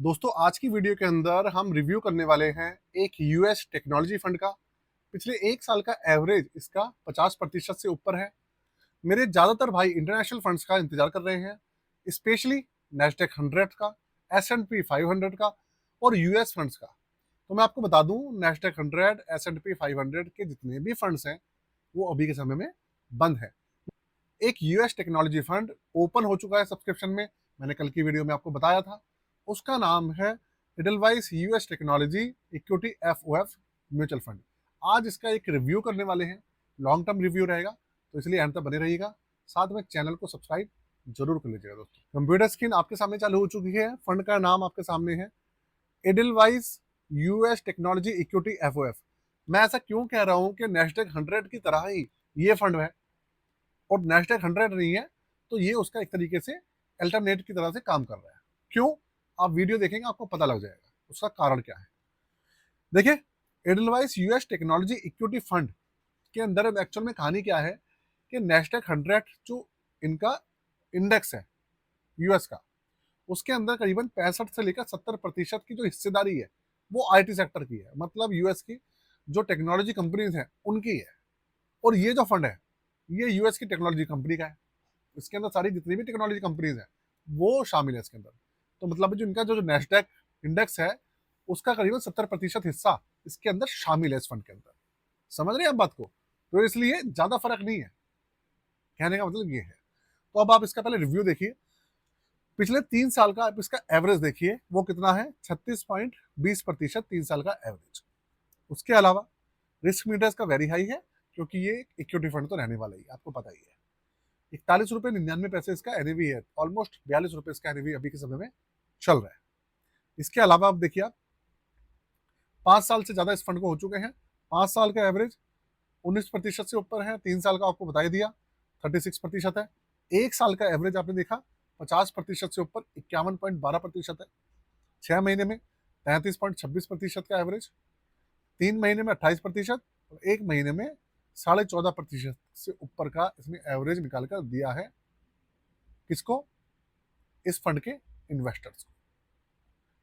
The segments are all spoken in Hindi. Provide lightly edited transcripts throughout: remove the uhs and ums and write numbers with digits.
दोस्तों आज की वीडियो के अंदर हम रिव्यू करने वाले हैं एक यूएस टेक्नोलॉजी फंड का। पिछले एक साल का एवरेज इसका 50% से ऊपर है। मेरे ज्यादातर भाई इंटरनेशनल फंड्स का इंतजार कर रहे हैं, स्पेशली नेस्डेक 100 का, S&P 500 का और यूएस फंड्स का। तो मैं आपको बता दूं, नेस्डेक 100, S&P 500 के जितने भी फंड्स हैं वो अभी के समय में बंद है। एक यूएस टेक्नोलॉजी फंड ओपन हो चुका है सब्सक्रिप्शन में, मैंने कल की वीडियो में आपको बताया था। उसका नाम है Edelweiss US technology equity FOF mutual fund. आज इसका एक रिव्यू करने वाले हैं, लॉन्ग टर्म रिव्यू रहेगा, तो इसलिए अंत तक बने रहिएगा। साथ में चैनल को सब्सक्राइब जरूर कर लीजिएगा। दोस्तों कंप्यूटर स्क्रीन आपके सामने चालू हो चुकी है, फंड का नाम आपके सामने है Edelweiss US technology equity FOF. मैं ऐसा क्यों कह रहा हूं कि नेस्डेक 100 की तरह ही ये फंड है, और नेस्डेक 100 नहीं है तो ये उसका एक तरीके से अल्टरनेट की तरह से काम कर रहा है। क्यों? आप वीडियो देखेंगे आपको पता लग जाएगा उसका कारण क्या है। देखिए, Edelweiss US technology equity fund के अंदर एक्चुअल में कहानी क्या है कि नेस्डेक 100 जो इनका इंडेक्स है यूएस का, उसके अंदर करीबन 65 से लेकर 70% की जो हिस्सेदारी है वो आईटी सेक्टर की है। मतलब यूएस की जो टेक्नोलॉजी कंपनीज हैं उनकी है। और ये जो फंड है ये यूएस की टेक्नोलॉजी कंपनी का है। इसके अंदर सारी जितनी भी टेक्नोलॉजी कंपनीज हैं वो शामिल है इसके अंदर। तो मतलब जो इनका जो नेस्डेक इंडेक्स है उसका करीबन 70% हिस्सा इसके अंदर शामिल है इस फंड के अंदर। समझ रहे हैं आप बात को? तो इसलिए ज्यादा फर्क नहीं है, कहने का मतलब ये है। तो अब आप इसका पहले रिव्यू देखिए। पिछले 3 साल का आप इसका एवरेज देखिए, वो कितना है? 36.20%, 3 साल का एवरेज। उसके अलावा रिस्क मीटर्स का वेरी हाई है, क्योंकि ये इक्विटी फंड तो रहने वाला ही है, आपको पता ही है। 41 रुपये 99 पैसे इसका एनएवी है, ऑलमोस्ट 42 रुपये इसका एनएवी अभी के समय में चल रहा है। इसके अलावा आप देखिए, आप 5 साल से ज्यादा इस फंड को हो चुके हैं। 5 साल का एवरेज 19% से ऊपर है, 3 साल का आपको बता ही दिया 36% है। 1 साल का एवरेज आपने देखा 50% से ऊपर 51.12% है। 6 महीने में 33.26% का एवरेज, 3 महीने में 28% और 1 महीने में 14.5% से ऊपर का इसने एवरेज निकाल कर दिया है। किसको? इस फंड के इन्वेस्टर्स को।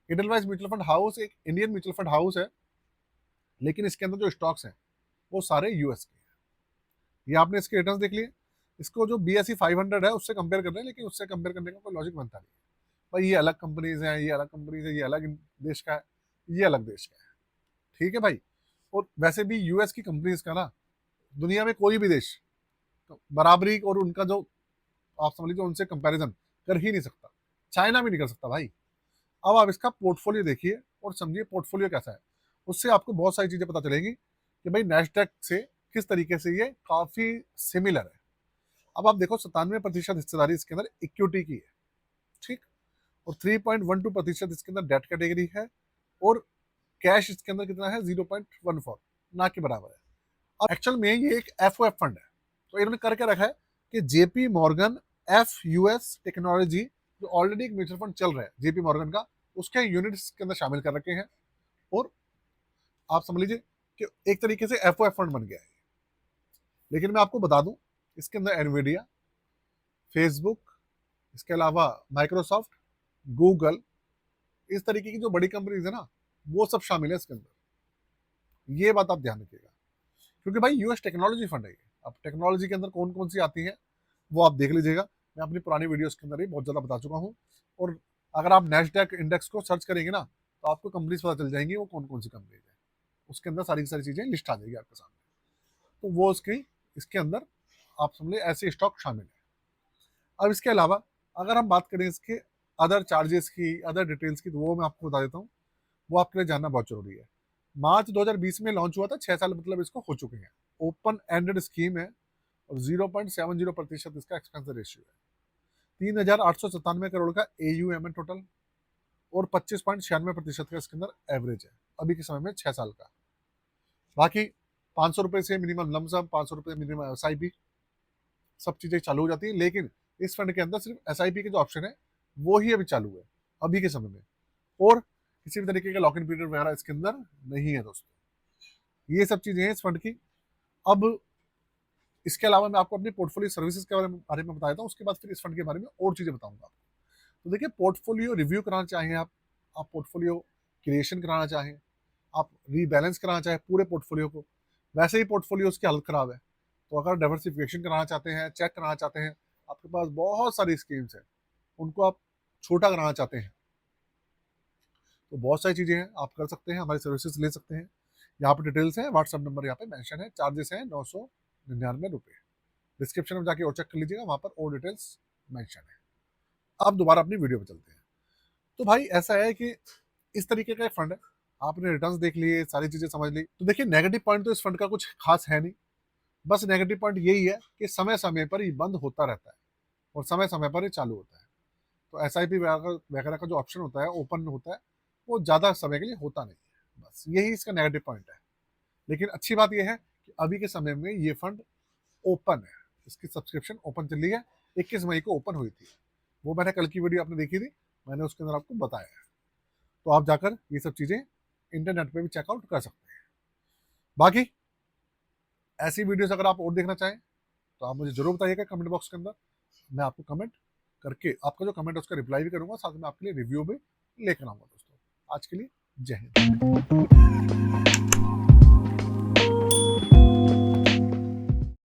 इडलवाइस म्यूचुअल फंड हाउस एक इंडियन म्यूचुअल फंड हाउस है, लेकिन इसके अंदर जो स्टॉक्स हैं वो सारे यूएस के हैं। ये आपने इसके रिटर्न्स देख लिए। इसको जो BSE 500 है उससे कंपेयर कर रहे हैं, लेकिन उससे कंपेयर करने का कोई लॉजिक बनता नहीं है। भाई ये अलग कंपनीज हैं, ये अलग कंपनीज है, ये अलग देश का है, ये अलग देश का है। ठीक है भाई। और वैसे भी यूएस की कंपनीज का ना दुनिया में कोई भी देश तो बराबरी और उनका जो आप समझ लीजिए उनसे कंपैरिजन कर ही नहीं सकता। चाइना भी नहीं कर सकता भाई। अब आप इसका पोर्टफोलियो देखिए और समझिए पोर्टफोलियो कैसा है। उससे आपको बहुत सारी चीजें पता चलेंगी कि भाई नेस्डेक से किस तरीके से ये काफी सिमिलर है। अब आप देखो, 97% हिस्सेदारी इसके अंदर इक्विटी की है, ठीक। और 3.12% इसके अंदर डेट कैटेगरी है, और कैश इसके अंदर कितना है? 0.14, ना के बराबर है। अब एक्चुअल में ये एक एफओएफ फंड है, तो इन्होंने करके रखा है कि JP Morgan F US technology, जो ऑलरेडी एक म्यूचुअल फंड चल रहा है जेपी मॉर्गन का, उसके यूनिट्स के अंदर शामिल कर रखे हैं। और आप समझ लीजिए कि एक तरीके से एफओएफ फंड बन गया है। लेकिन मैं आपको बता दूं, इसके अंदर एनवीडिया, फेसबुक, इसके अलावा माइक्रोसॉफ्ट, गूगल, इस तरीके की जो बड़ी कंपनीज है ना वो सब शामिल है इसके अंदर। ये बात आप ध्यान रखिएगा, क्योंकि भाई यूएस टेक्नोलॉजी फंड है ये। अब टेक्नोलॉजी के अंदर कौन कौन सी आती है वो आप देख लीजिएगा। मैं अपनी पुरानी वीडियोस के अंदर ही बहुत ज़्यादा बता चुका हूँ। और अगर आप नेस्डेक इंडेक्स को सर्च करेंगे ना तो आपको कंपनीज पता चल जाएंगी वो कौन कौन सी कंपनीज है। उसके अंदर सारी की सारी चीज़ें लिस्ट आ जाएगी आपके सामने। तो वो उसकी इसके अंदर आप समझ लीजिए ऐसे स्टॉक शामिल है। अब इसके अलावा अगर हम बात करें इसके अदर चार्जेस की, अदर डिटेल्स की, तो वो मैं आपको बता देता हूँ। वो आपके लिए जानना बहुत जरूरी है। मार्च 2020 में लॉन्च हुआ था, 6 साल मतलब इसको हो चुके हैं। ओपन एंडेड स्कीम है और 0.70% इसका एक्सपेंस रेशियो है। 3,897 करोड़ का AUM है टोटल, और 25.96% का इसके अंदर एवरेज है अभी के समय में 6 साल का। बाकी 500 रुपये से मिनिमम लमसम, 500 रुपये मिनिमम SIP, सब चीजें चालू हो जाती है। लेकिन इस फंड के अंदर सिर्फ SIP के जो ऑप्शन है वो ही अभी चालू है अभी के समय में, और किसी भी तरीके का लॉक इन पीरियड वगैरह इसके अंदर नहीं है दोस्तों। ये सब चीजें हैं इस फंड की। अब इसके अलावा मैं आपको अपनी पोर्टफोलियो सर्विसेज के बारे में बताया था, उसके बाद फिर इस फंड के बारे में और चीजें बताऊंगा आपको। तो देखिए, पोर्टफोलियो रिव्यू कराना चाहें आप आप पोर्टफोलियो क्रिएशन कराना चाहें, आप रीबैलेंस कराना चाहें पूरे पोर्टफोलियो को, वैसे ही पोर्टफोलियोज की हालत ख़राब है, तो अगर डाइवर्सिफिकेशन कराना चाहते हैं, चेक कराना चाहते हैं, आपके पास बहुत सारी स्कीम्स हैं, उनको आप छोटा कराना चाहते हैं, तो बहुत सारी चीज़ें हैं, आप कर सकते हैं, हमारी सर्विसेज ले सकते हैं। यहाँ पे डिटेल्स है, व्हाट्सअप नंबर यहाँ पे मेंशन है, चार्जेस हैं 999 रुपये। डिस्क्रिप्शन में जाके और चेक कर लीजिएगा, वहाँ पर और डिटेल्स मेंशन है। अब दोबारा अपनी वीडियो पे चलते हैं। तो भाई ऐसा है कि इस तरीके का फंड है, आपने रिटर्न्स देख लिए, सारी चीज़ें समझ ली, तो देखिए नेगेटिव पॉइंट तो इस फंड का कुछ खास है नहीं, बस नेगेटिव पॉइंट यही है कि समय समय पर ये बंद होता रहता है और समय समय पर ये चालू होता है। तो एसआईपी वगैरह का जो ऑप्शन होता है, ओपन होता है, वो ज़्यादा समय के लिए होता नहीं है, बस यही इसका नेगेटिव पॉइंट है। लेकिन अच्छी बात यह है कि अभी के समय में ये फंड ओपन है, इसकी सब्सक्रिप्शन ओपन चल रही है, 21 मई को ओपन हुई थी, वो मैंने कल की वीडियो आपने देखी थी, मैंने उसके अंदर आपको बताया है, तो आप जाकर ये सब चीज़ें इंटरनेट पे भी चेकआउट कर सकते हैं। बाकी ऐसी वीडियोस अगर आप और देखना चाहें तो आप मुझे जरूर बताइएगा कमेंट बॉक्स के अंदर, मैं आपको कमेंट करके आपका जो कमेंट है उसका रिप्लाई भी करूंगा, साथ में आपके लिए रिव्यू भी लेकर आऊंगा। दोस्तों आज के लिए जय हिंद।